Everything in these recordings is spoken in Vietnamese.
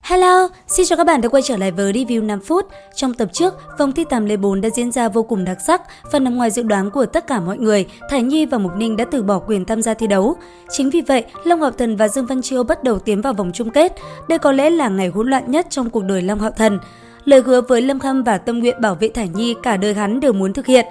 Hello, xin chào các bạn đã quay trở lại với review 5 phút. Trong tập trước, vòng thi 8 lấy 4 đã diễn ra vô cùng đặc sắc và nằm ngoài dự đoán của tất cả mọi người, Thải Nhi và Mục Ninh đã từ bỏ quyền tham gia thi đấu. Chính vì vậy, Long Hạo Thần và Dương Văn Chiêu bắt đầu tiến vào vòng chung kết. Đây có lẽ là ngày hỗn loạn nhất trong cuộc đời Long Hạo Thần. Lời hứa với Lâm Khâm và tâm nguyện bảo vệ Thải Nhi cả đời hắn đều muốn thực hiện.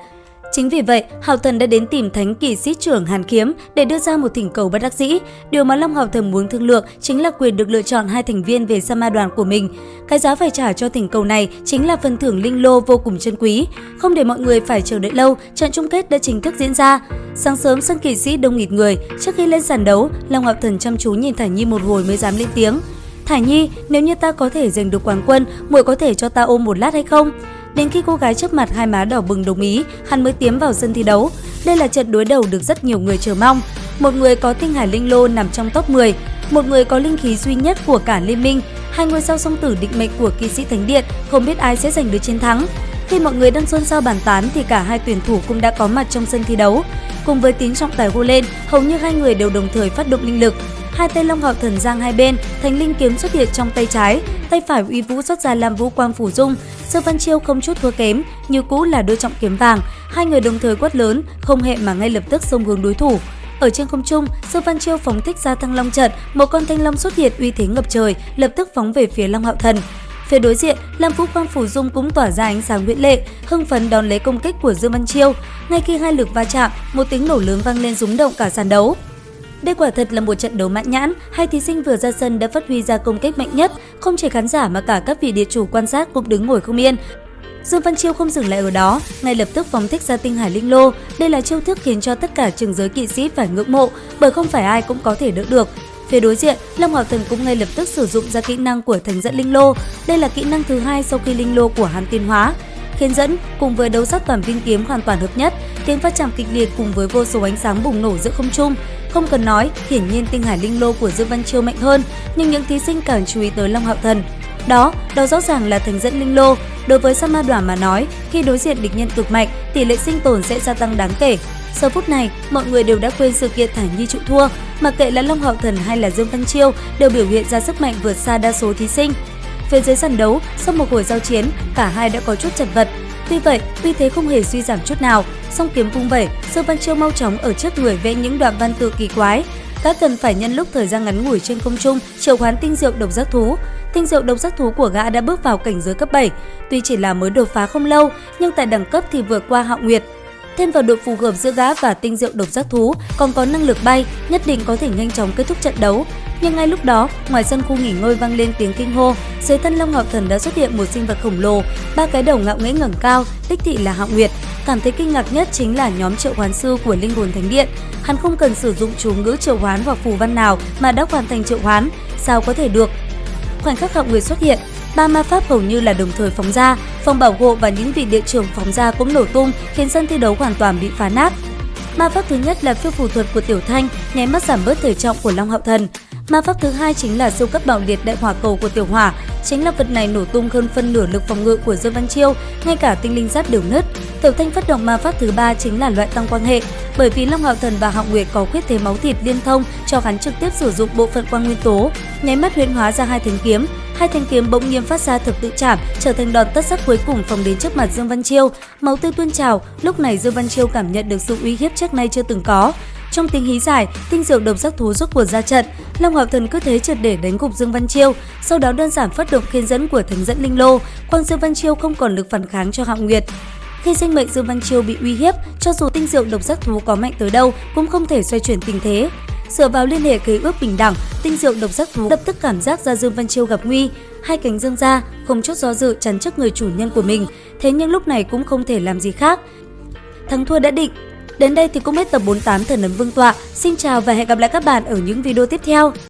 Chính vì vậy, Hạo Thần đã đến tìm Thánh Kỵ Sĩ trưởng Hàn Kiếm để đưa ra một thỉnh cầu bất đắc dĩ. Điều mà Long Hạo Thần muốn thương lượng chính là quyền được lựa chọn 2 thành viên về Sa Ma đoàn của mình. Cái giá phải trả cho thỉnh cầu này chính là phần thưởng linh lô vô cùng chân quý. Không để mọi người phải chờ đợi lâu, trận chung kết đã chính thức diễn ra. Sáng sớm sân kỵ sĩ đông nghịt người. Trước khi lên sàn đấu, Long Hạo Thần chăm chú nhìn Thải Nhi một hồi mới dám lên tiếng. Thải Nhi, nếu như ta có thể giành được quán quân, muội có thể cho ta ôm một lát hay không? Đến khi cô gái trước mặt hai má đỏ bừng đồng ý, hắn mới tiến vào sân thi đấu. Đây là trận đối đầu được rất nhiều người chờ mong. Một người có tinh hải linh lô nằm trong top 10, một người có linh khí duy nhất của cả liên minh, hai ngôi sao song tử định mệnh của kỵ sĩ thánh điện, không biết ai sẽ giành được chiến thắng. Khi mọi người đang xôn xao bàn tán thì cả hai tuyển thủ cũng đã có mặt trong sân thi đấu. Cùng với tiếng trọng tài hô lên, hầu như hai người đều đồng thời phát động linh lực. Hai tay Long Hạo Thần giang hai bên, thành linh kiếm xuất hiện trong tay trái, tay phải uy vũ xuất ra làm vũ quang phủ dung. Dương Văn Chiêu không chút thua kém, như cũ là đôi trọng kiếm vàng. Hai người đồng thời quát lớn, không hẹn mà ngay lập tức xông hướng đối thủ. Ở trên không trung, Dương Văn Chiêu phóng thích ra Thăng Long trận, một con thanh long xuất hiện uy thế ngập trời, lập tức phóng về phía Long Hạo Thần. Phía đối diện, Lam Vũ Quang Phủ Dung cũng tỏa ra ánh sáng huyễn lệ, hưng phấn đón lấy công kích của Dương Văn Chiêu. Ngay khi hai lực va chạm, một tiếng nổ lớn vang lên rúng động cả sàn đấu. Đây quả thật là một trận đấu mãn nhãn, hai thí sinh vừa ra sân đã phát huy ra công kích mạnh nhất, không chỉ khán giả mà cả các vị địa chủ quan sát cũng đứng ngồi không yên. Dương Văn Chiêu không dừng lại ở đó, ngay lập tức phóng thích ra tinh hải linh lô. Đây là chiêu thức khiến cho tất cả trường giới kỵ sĩ phải ngưỡng mộ, bởi không phải ai cũng có thể đỡ được. Phía đối diện, Long Hạo Thần cũng ngay lập tức sử dụng ra kỹ năng của Thánh Dẫn Linh Lô. Đây là kỹ năng thứ hai sau khi linh lô của hắn tiến hóa. Khiến dẫn cùng với đấu sát toàn viên kiếm hoàn toàn hợp nhất, tiếng va chạm kịch liệt cùng với vô số ánh sáng bùng nổ giữa không trung. Không cần nói, hiển nhiên tinh hải linh lô của Dương Văn Chiêu mạnh hơn, nhưng những thí sinh càng chú ý tới Long Hạo Thần. Đó rõ ràng là Thánh Dẫn Linh Lô. Đối với Sa Ma đoàn mà nói, khi đối diện địch nhân cực mạnh, tỷ lệ sinh tồn sẽ gia tăng đáng kể. Giờ phút này, mọi người đều đã quên sự kiện Thải Nhi chịu thua, mặc kệ là Long Hạo Thần hay là Dương Văn Chiêu đều biểu hiện ra sức mạnh vượt xa đa số thí sinh. Phía dưới sàn đấu, sau một hồi giao chiến, cả hai đã có chút chật vật. Tuy vậy, uy thế không hề suy giảm chút nào. Song kiếm vung vẩy, Dương Văn Chiêu mau chóng ở trước người vẽ những đoạn văn tự kỳ quái. Đã cần phải nhân lúc thời gian ngắn ngủi trên không trung triệu hoán tinh diệu độc giác thú. Tinh diệu độc giác thú của gã đã bước vào cảnh giới cấp 7. Tuy chỉ là mới đột phá không lâu, nhưng tại đẳng cấp thì vượt qua Hạo Nguyệt. Thêm vào độ phù hợp giữa gã và tinh diệu độc giác thú, còn có năng lực bay, nhất định có thể nhanh chóng kết thúc trận đấu. Nhưng ngay lúc đó, ngoài sân khu nghỉ ngơi vang lên tiếng kinh hô, dưới thân Long Hạo Thần đã xuất hiện một sinh vật khổng lồ, 3 cái đầu ngạo nghễ ngẩng cao, đích thị là Hạo Nguyệt. Cảm thấy kinh ngạc nhất chính là nhóm triệu hoán sư của Linh Hồn Thánh Điện. Hắn không cần sử dụng chú ngữ triệu hoán hoặc phù văn nào mà đã hoàn thành triệu hoán, sao có thể được? Khoảnh khắc Hạo Nguyệt xuất hiện, 3 ma pháp hầu như là đồng thời phóng ra, phòng bảo hộ và những vị địa trường phóng ra cũng nổ tung, khiến sân thi đấu hoàn toàn bị phá nát. Ma pháp thứ nhất là phiêu phù thuật của Tiểu Thanh, nháy mắt giảm bớt thể trọng của Long Hạo Thần. Ma pháp thứ hai chính là siêu cấp bạo liệt đại hỏa cầu của Tiểu Hỏa, chính là vật này nổ tung hơn phân nửa lực phòng ngự của Dương Văn Chiêu, ngay cả tinh linh giáp đều nứt. Tiểu Thanh phát động ma pháp thứ ba chính là loại tăng quang hệ, bởi vì Long Hạo Thần và Hạo Nguyệt có khuyết thế máu thịt liên thông, cho hắn trực tiếp sử dụng bộ phận quang nguyên tố, nháy mắt huyễn hóa ra hai thanh kiếm. Hai thanh kiếm bỗng nhiên phát ra thực tự chạm, trở thành đòn tất sắc cuối cùng phóng đến trước mặt Dương Văn Chiêu. Máu tươi tuôn trào, lúc này Dương Văn Chiêu cảm nhận được sự uy hiếp trước nay chưa từng có. Trong tiếng hí giải, tinh diệu độc giác thú rút cuộc ra trận, Long Hạo Thần cứ thế triệt để đánh gục Dương Văn Chiêu, sau đó đơn giản phát động khiên dẫn của Thánh Dẫn Linh Lô, quang Dương Văn Chiêu không còn lực phản kháng cho Hạo Nguyệt. Khi sinh mệnh Dương Văn Chiêu bị uy hiếp, cho dù tinh diệu độc giác thú có mạnh tới đâu cũng không thể xoay chuyển tình thế. Dựa vào liên hệ khế ước bình đẳng, tinh diệu độc giác thú lập tức cảm giác ra Dương Văn Chiêu gặp nguy, hai cánh dương ra, không chút do dự chắn trước người chủ nhân của mình. Thế nhưng lúc này cũng không thể làm gì khác. Thắng thua đã định. Đến đây thì cũng hết tập 48 Thần Ấn Vương Tọa. Xin chào và hẹn gặp lại các bạn ở những video tiếp theo.